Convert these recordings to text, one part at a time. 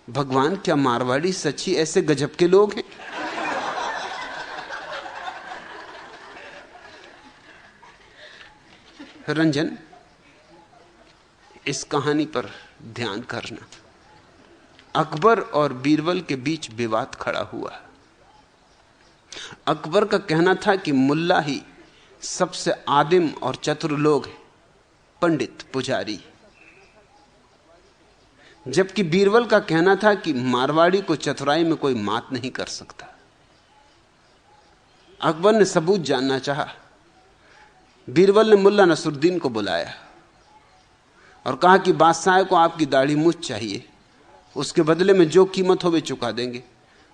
भगवान, क्या मारवाड़ी सच्ची ऐसे गजब के लोग हैं? रंजन, इस कहानी पर ध्यान करना। अकबर और बीरबल के बीच विवाद खड़ा हुआ। अकबर का कहना था कि मुल्ला ही सबसे आदिम और चतुर लोग हैं, पंडित पुजारी, जबकि बीरबल का कहना था कि मारवाड़ी को चतुराई में कोई मात नहीं कर सकता। अकबर ने सबूत जानना चाहा। बीरबल ने मुल्ला नसरुद्दीन को बुलाया और कहा कि बादशाह को आपकी दाढ़ी मूछ चाहिए, उसके बदले में जो कीमत हो वे चुका देंगे।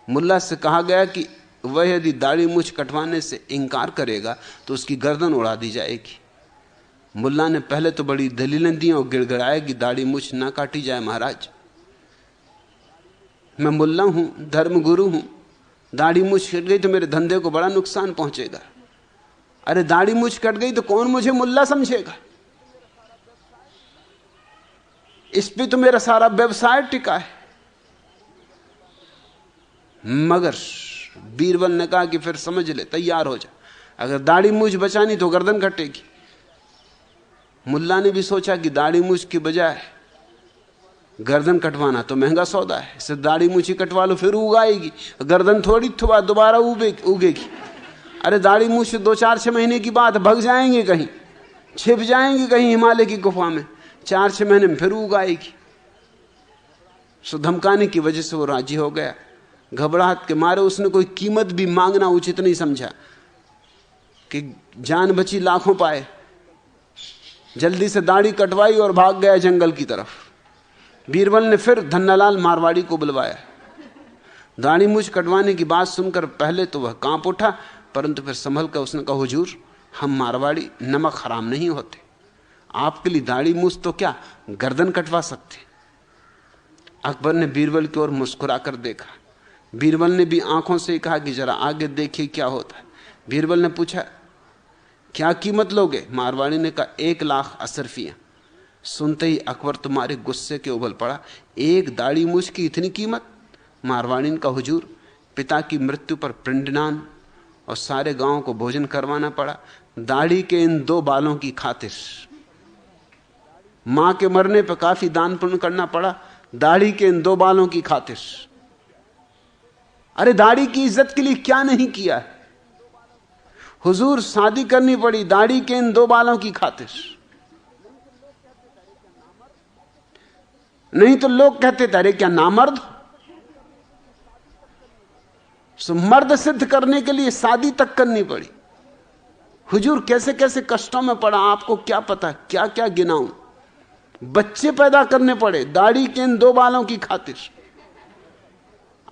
मुल्ला से कहा गया कि वह यदि दाढ़ी मूछ कटवाने से इंकार करेगा तो उसकी गर्दन उड़ा दी जाएगी। मुल्ला ने पहले तो बड़ी दलीलें दी और गिड़गिड़ाया कि दाढ़ी मूछ ना काटी जाए महाराज, मैं मुल्ला हूं, धर्म गुरु हूं, दाढ़ी मूछ कट गई तो मेरे धंधे को बड़ा नुकसान पहुंचेगा। अरे दाढ़ी मूछ कट गई तो कौन मुझे मुल्ला समझेगा? इस पे तो मेरा सारा व्यवसाय टिका है। मगर बीरबल ने कहा कि फिर समझ ले, तैयार हो जा, अगर दाढ़ी मूछ बचानी तो गर्दन कटेगी। मुल्ला ने भी सोचा कि दाढ़ी मूछ की बजाय गर्दन कटवाना तो महंगा सौदा है, इससे दाढ़ी मूछ ही कटवा लो, फिर उगाएगी, गर्दन थोड़ी दोबारा उगेगी। अरे दाढ़ी मूछ 2-4-6 महीने की बात, भग जाएंगे कहीं, छिप जाएंगे कहीं हिमालय की गुफा में, 4-6 महीने में फिर उगाएगी। सो धमकाने की वजह से वो राजी हो गया। घबराहट के मारे उसने कोई कीमत भी मांगना उचित नहीं समझा कि जान बची लाखों पाए। जल्दी से दाढ़ी कटवाई और भाग गया जंगल की तरफ। बीरबल ने फिर धन्नालाल मारवाड़ी को बुलवाया। दाढ़ी मूछ कटवाने की बात सुनकर पहले तो वह कांप उठा, परंतु फिर संभल कर उसने कहा, हुजूर, हम मारवाड़ी नमक हराम नहीं होते, आपके लिए दाढ़ी मूछ तो क्या गर्दन कटवा सकते। अकबर ने बीरबल की ओर मुस्कुरा कर देखा। बीरबल ने भी आंखों से कहा कि जरा आगे देखिए क्या होता है। बीरबल ने पूछा, क्या कीमत लोगे? मारवाड़ी ने कहा, 1 लाख असरफियां। सुनते ही अकबर तुम्हारे गुस्से के उबल पड़ा। 1 दाढ़ी मूछ की इतनी कीमत? मारवाड़ी ने कहा, हुजूर, पिता की मृत्यु पर पिंडदान और सारे गांव को भोजन करवाना पड़ा, दाढ़ी के इन 2 बालों की खातिर। मां के मरने पर काफी दान पुण्य करना पड़ा, दाढ़ी के इन 2 बालों की खातिर। अरे दाढ़ी की इज्जत के लिए क्या नहीं किया है? हुजूर, शादी करनी पड़ी दाढ़ी के इन 2 बालों की खातिर, नहीं तो लोग कहते थे अरे क्या नामर्द। सो मर्द सिद्ध करने के लिए शादी तक करनी पड़ी। हुजूर, कैसे कैसे कष्टों में पड़ा, आपको क्या पता, क्या क्या गिनाऊं। बच्चे पैदा करने पड़े दाढ़ी के इन 2 बालों की खातिर।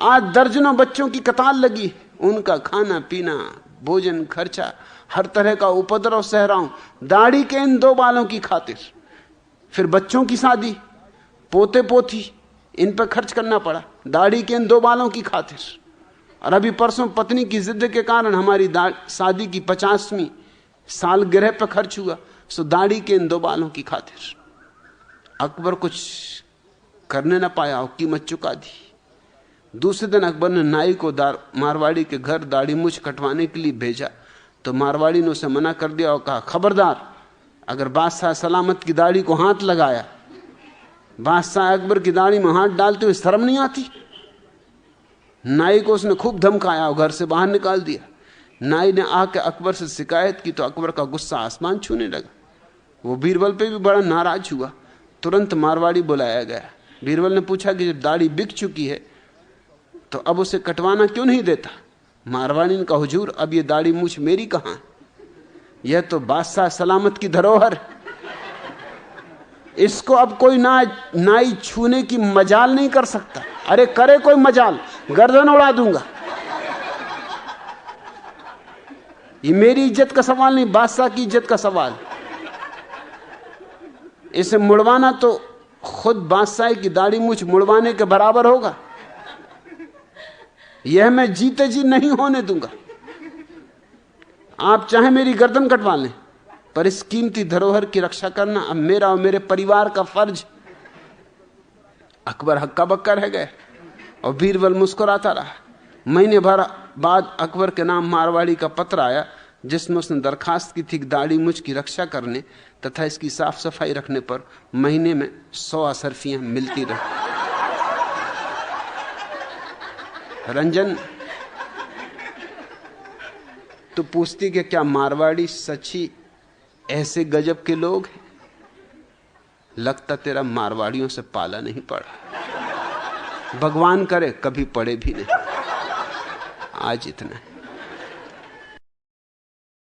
आज दर्जनों बच्चों की कतार लगी, उनका खाना पीना, भोजन, खर्चा, हर तरह का उपद्रव सह रहा हूं दाढ़ी के इन 2 बालों की खातिर। फिर बच्चों की शादी, पोते पोती, इन पर खर्च करना पड़ा दाढ़ी के इन 2 बालों की खातिर। और अभी परसों पत्नी की जिद के कारण हमारी शादी की 50वीं सालगिरह पर खर्च हुआ, सो दाढ़ी के इन 2 बालों की खातिर। अकबर कुछ करने ना पाया और कीमत चुका दी। दूसरे दिन अकबर ने नाई को मारवाड़ी के घर दाढ़ी मूछ कटवाने के लिए भेजा, तो मारवाड़ी ने उसे मना कर दिया और कहा, खबरदार, अगर बादशाह सलामत की दाढ़ी को हाथ लगाया, बादशाह अकबर की दाढ़ी में हाथ डालते हुए शर्म नहीं आती? नाई को उसने खूब धमकाया और घर से बाहर निकाल दिया। नाई ने आकर अकबर से शिकायत की तो अकबर का गुस्सा आसमान छूने लगा। वो बीरबल पे भी बड़ा नाराज हुआ। तुरंत मारवाड़ी बुलाया गया। बीरबल ने पूछा कि जब दाढ़ी बिक चुकी है तो अब उसे कटवाना क्यों नहीं देता? मारवाड़ी ने कहा, हुजूर, अब ये दाढ़ी मूछ मेरी कहां है, यह तो बादशाह सलामत की धरोहर है, इसको अब कोई नाई छूने की मजाल नहीं कर सकता। अरे करे कोई मजाल, गर्दन उड़ा दूंगा। ये मेरी इज्जत का सवाल नहीं, बादशाह की इज्जत का सवाल। इसे मुड़वाना तो खुद बादशाह की दाढ़ी मूछ मुड़वाने के बराबर होगा। यह मैं जीते जी नहीं होने दूंगा। आप चाहे मेरी गर्दन कटवा लें, पर इस कीमती धरोहर की रक्षा करना अब मेरा और मेरे परिवार का फर्ज। अकबर हक्का बक्का रह गए और बीरबल मुस्कुराता रहा। महीने भर बाद अकबर के नाम मारवाड़ी का पत्र आया जिसमें उसने दरखास्त की थी दाढ़ी मुझ की रक्षा करने तथा इसकी साफ सफाई रखने पर महीने में 100 असरफियां मिलती रही। रंजन, तो पूछती कि क्या मारवाड़ी सच्ची ऐसे गजब के लोग हैं? लगता तेरा मारवाड़ियों से पाला नहीं पड़ा। भगवान करे कभी पड़े भी नहीं। आज इतना है।